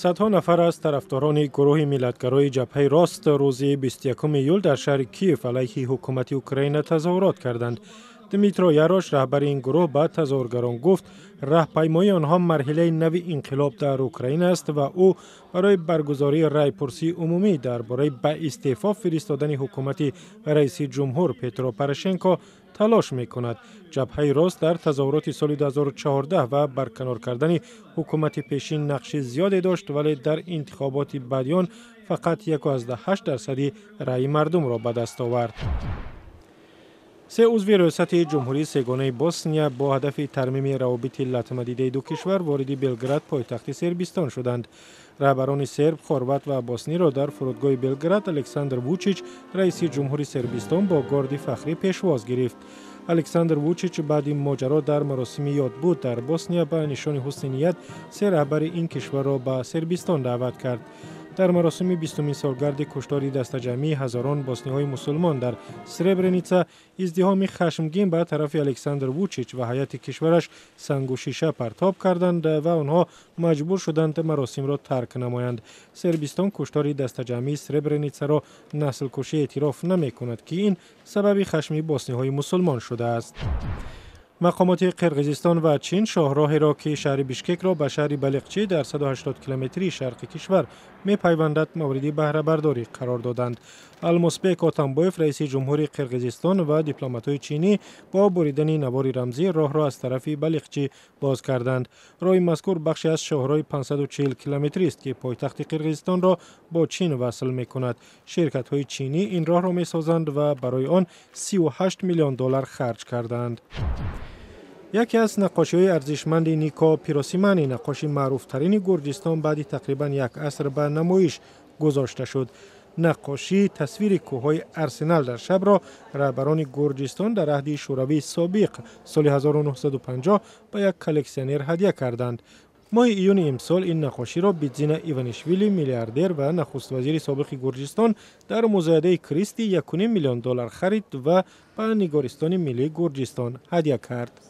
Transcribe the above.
صدها نفر از طرفداران گروه ملتگرای جبهه راست روز 21 ایول در شهر کیف علیه حکومت اوکراین تظاهرات کردند. دمیترو یاروش رهبر این گروه به تظاهرگران گفت راهپیمایی آنها مرحله نوی انقلاب در اوکراین است و او برای برگزاری رایپرسی عمومی درباره به استعفا فرستادن حکومت رئیس جمهور پترو پروشنکو تلاش می کند. جبهه راست در تظاهرات سال 2014 و برکنار کردن حکومت پیشین نقش زیادی داشت، ولی در انتخابات بعدیان فقط 1.8% رای مردم را به دست آورد. 3 عضو ریاست جمهوری سگانه بوسنیا با هدف ترمیم روابط لطم‌دیده دو کشور وارد بلگراد پایتخت سربستان شدند. رهبران سرب، خروات و بوسنی را در فرودگاه بلگراد الکساندر ووچیچ رئیس جمهوری سربستان با گارد فخری پیشواز گرفت. الکساندر ووچیچ بعد این ماجرا در مراسم یادبود در بوسنیا به نشان حسن نیت 3 رهبر این کشور را به سربستان دعوت کرد. در مراسم 20مین سالگرد کشتار دسته‌جمعی هزاران بوسنی‌های مسلمان در سربرنیتسا ازدحام خشمگین به طرف الکساندر ووچیچ و هیئت کشورش سنگ و شیشه پرتاب کردند و آنها مجبور شدند مراسم را ترک نمایند. سربستان کشتار دسته‌جمعی سربرنیتسا را نسل کشی اعتراف نمی‌کند که این سبب خشم بوسنی‌های مسلمان شده است. مقامات قرقیزستان و چین شاهراهی را که شهر بیشکک را به شهر بلخچی در 180 کیلومتری شرق کشور می‌پیوندد مورد بهره برداری قرار دادند. المسبک آتامبایف رئیس جمهوری قرقیزستان و دیپلمات‌های چینی با بریدن نوار رمزی راه را از طرف بلخچی باز کردند. راه مذکور بخشی از شاهراه 540 کیلومتری است که پایتخت قرقیزستان را با چین وصل می‌کند. شرکت‌های چینی این راه را می‌سازند و برای آن 38 میلیون دلار خرج کردند. یکی از نقاشی‌های ارزشمند نیکا پیروسیمانی، نقاشی معروف‌ترین گرجستان بعد تقریباً 1 عصر به نمایش گذاشته شد. نقاشی تصویر کوههای ارسنال در شب را رهبران گرجستان در عهد شوروی سابق سال 1950 به یک کلکسیونر هدیه کردند. ماه ایون امسال این نقاشی را بیتزینا ایوانیشویلی میلیاردر و نخست وزیر سابق گرجستان در مزایده کریستی 1.5 میلیون دلار خرید و به نگارستان ملی گرجستان هدیه کرد.